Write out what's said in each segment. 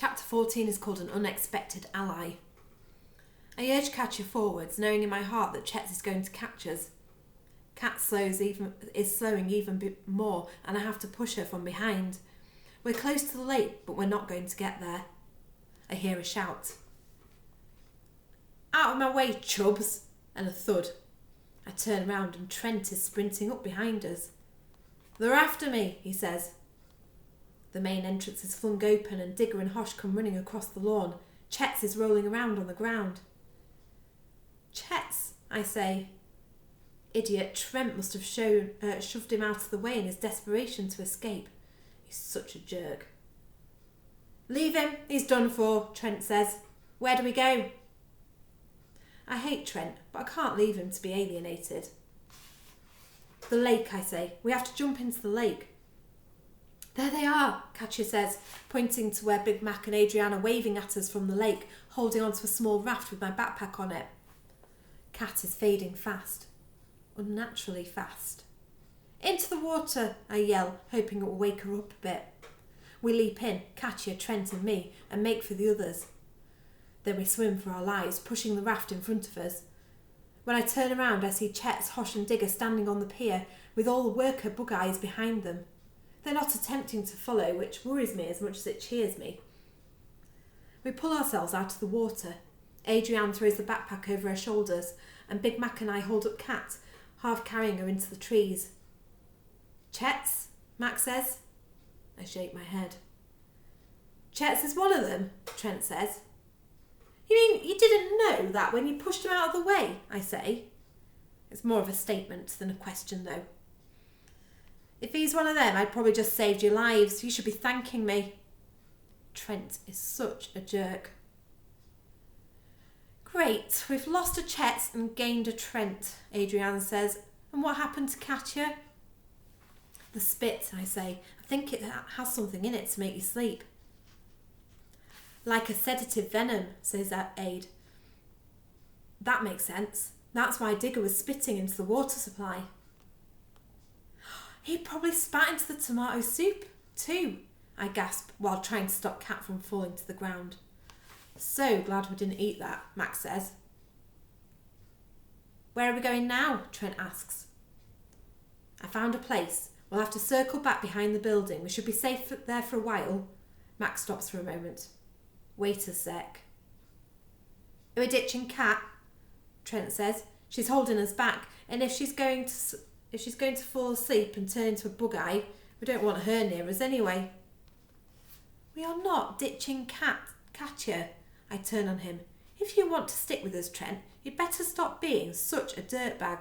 Chapter 14 is called An Unexpected Ally. I urge Katya forwards, knowing in my heart that Chet's is going to catch us. Kat is slowing even more, and I have to push her from behind. We're close to the lake, but we're not going to get there. I hear a shout. Out of my way, chubs! And a thud. I turn round and Trent is sprinting up behind us. They're after me, he says. The main entrance is flung open and Digger and Hosh come running across the lawn. Chet's is rolling around on the ground. Chet's, I say. Idiot, Trent must have shoved him out of the way in his desperation to escape. He's such a jerk. Leave him, he's done for, Trent says. Where do we go? I hate Trent, but I can't leave him to be alienated. The lake, I say. We have to jump into the lake. There they are, Katya says, pointing to where Big Mac and Adrian are waving at us from the lake, holding onto a small raft with my backpack on it. Kat is fading fast. Unnaturally fast. Into the water, I yell, hoping it will wake her up a bit. We leap in, Katya, Trent and me, and make for the others. Then we swim for our lives, pushing the raft in front of us. When I turn around, I see Chet's, Hosh and Digger standing on the pier, with all the worker bug eyes behind them. They're not attempting to follow, which worries me as much as it cheers me. We pull ourselves out of the water. Adrian throws the backpack over her shoulders, and Big Mac and I hold up Kat, half carrying her into the trees. Chet's, Mac says. I shake my head. Chet's is one of them, Trent says. You mean you didn't know that when you pushed him out of the way, I say. It's more of a statement than a question, though. If he's one of them, I'd probably just saved your lives. You should be thanking me. Trent is such a jerk. Great, we've lost a Chet and gained a Trent, Adrian says. And what happened to Katya? The spit, I say. I think it has something in it to make you sleep. Like a sedative venom, says Aid. That makes sense. That's why Digger was spitting into the water supply. He probably spat into the tomato soup, too, I gasp while trying to stop Kat from falling to the ground. So glad we didn't eat that, Max says. Where are we going now? Trent asks. I found a place. We'll have to circle back behind the building. We should be safe there for a while. Max stops for a moment. Wait a sec. Are we ditching Kat? Trent says. She's holding us back, and if she's going to fall asleep and turn into a bug eye, we don't want her near us anyway. We are not ditching Katya. I turn on him. If you want to stick with us, Trent, you'd better stop being such a dirtbag.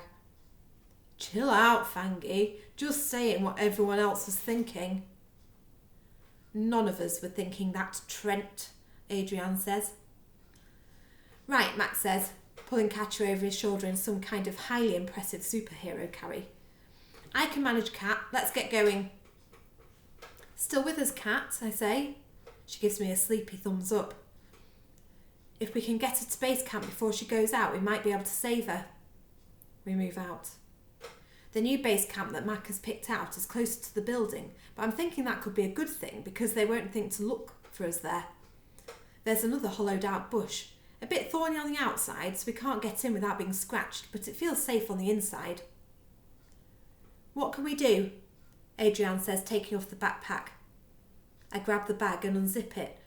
Chill out, Fangy. Just saying what everyone else was thinking. None of us were thinking that, Trent, Adrian says. Right, Max says, pulling Katya over his shoulder in some kind of highly impressive superhero carry. I can manage Kat. Let's get going. Still with us, Kat, I say. She gives me a sleepy thumbs up. If we can get her to base camp before she goes out, we might be able to save her. We move out. The new base camp that Mac has picked out is closer to the building, but I'm thinking that could be a good thing because they won't think to look for us there. There's another hollowed out bush, a bit thorny on the outside, so we can't get in without being scratched, but it feels safe on the inside. What can we do? Adrian says, taking off the backpack. I grab the bag and unzip it,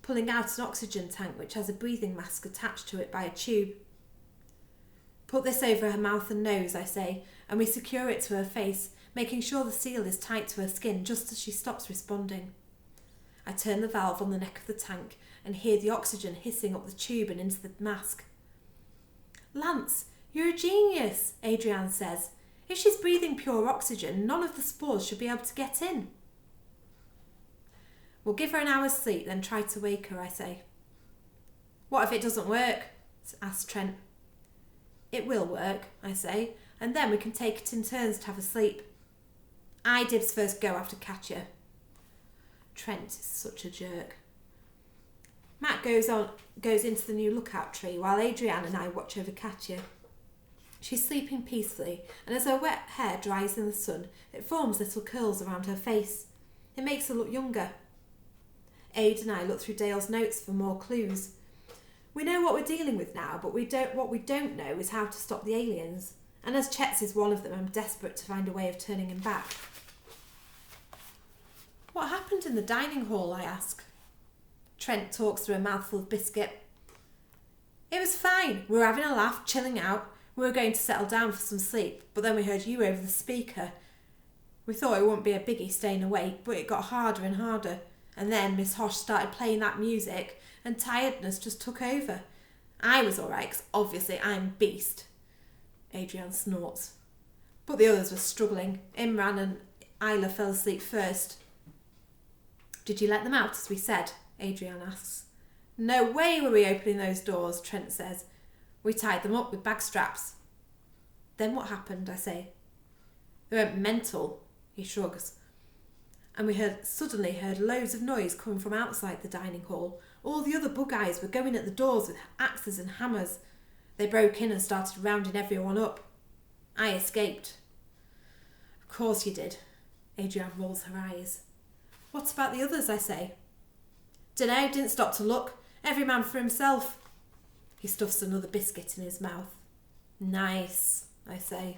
pulling out an oxygen tank which has a breathing mask attached to it by a tube. Put this over her mouth and nose, I say, and we secure it to her face, making sure the seal is tight to her skin just as she stops responding. I turn the valve on the neck of the tank and hear the oxygen hissing up the tube and into the mask. Lance, you're a genius, Adrian says. If she's breathing pure oxygen, none of the spores should be able to get in. We'll give her an hour's sleep, then try to wake her, I say. What if it doesn't work? Asks Trent. It will work, I say, and then we can take it in turns to have a sleep. I dibs first go after Katya. Trent is such a jerk. Matt goes into the new lookout tree while Adrian and I watch over Katya. She's sleeping peacefully, and as her wet hair dries in the sun, it forms little curls around her face. It makes her look younger. Aid and I look through Dale's notes for more clues. We know what we're dealing with now, but what we don't know is how to stop the aliens. And as Chet's is one of them, I'm desperate to find a way of turning him back. What happened in the dining hall, I ask. Trent talks through a mouthful of biscuit. It was fine. We were having a laugh, chilling out. We were going to settle down for some sleep, but then we heard you over the speaker. We thought it wouldn't be a biggie staying awake, but it got harder and harder. And then Miss Hosh started playing that music, and tiredness just took over. I was alright, because obviously I'm beast. Adrian snorts. But the others were struggling. Imran and Isla fell asleep first. Did you let them out, as we said? Adrian asks. No way were we opening those doors, Trent says. We tied them up with bag straps. Then what happened, I say. They went mental, he shrugs. And we suddenly heard loads of noise coming from outside the dining hall. All the other bug eyes were going at the doors with axes and hammers. They broke in and started rounding everyone up. I escaped. Of course you did. Adrian rolls her eyes. What about the others, I say. Dunno, didn't stop to look. Every man for himself. He stuffs another biscuit in his mouth. Nice, I say.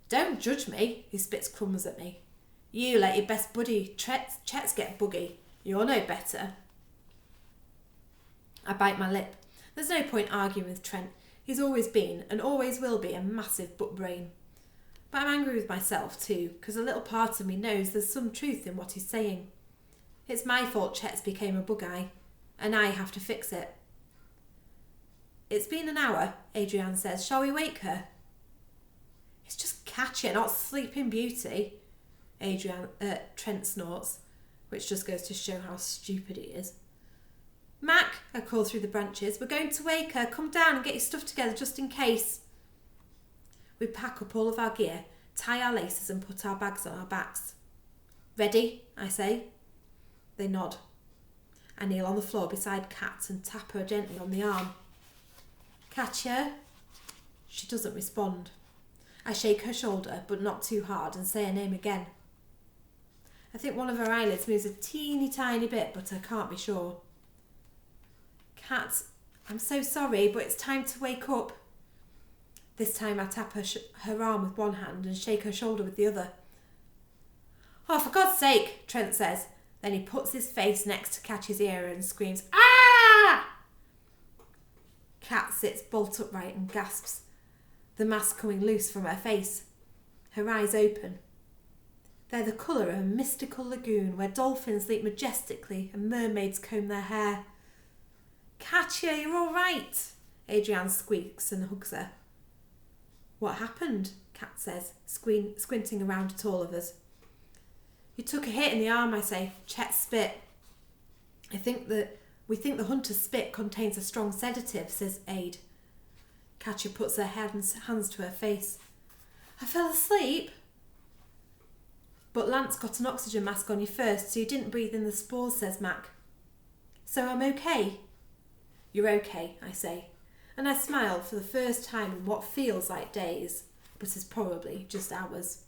Don't judge me, he spits crumbs at me. You let your best buddy Chet's get buggy. You're no better. I bite my lip. There's no point arguing with Trent. He's always been, and always will be, a massive butt brain. But I'm angry with myself too, because a little part of me knows there's some truth in what he's saying. It's my fault Chet's became a bug eye, and I have to fix it. It's been an hour, Adrian says. Shall we wake her? It's just Katya, not Sleeping Beauty. Trent snorts, which just goes to show how stupid he is. Mac, I call through the branches, we're going to wake her. Come down and get your stuff together just in case. We pack up all of our gear, tie our laces and put our bags on our backs. Ready, I say. They nod. I kneel on the floor beside Kat and tap her gently on the arm. Katya? She doesn't respond. I shake her shoulder, but not too hard, and say her name again. I think one of her eyelids moves a teeny tiny bit, but I can't be sure. Kat, I'm so sorry, but it's time to wake up. This time I tap her arm with one hand and shake her shoulder with the other. Oh, for God's sake, Trent says. Then he puts his face next to Katya's ear and screams, ah! Kat sits bolt upright and gasps, the mask coming loose from her face. Her eyes open. They're the colour of a mystical lagoon where dolphins leap majestically and mermaids comb their hair. Katya, you're all right, Adrian squeaks and hugs her. What happened? Kat says, squinting around at all of us. You took a hit in the arm, I say. Chet spit. We think the hunter's spit contains a strong sedative, says Aid. Katya puts her hands to her face. I fell asleep. But Lance got an oxygen mask on you first, so you didn't breathe in the spores, says Mac. So I'm okay. You're okay, I say, and I smile for the first time in what feels like days, but is probably just hours.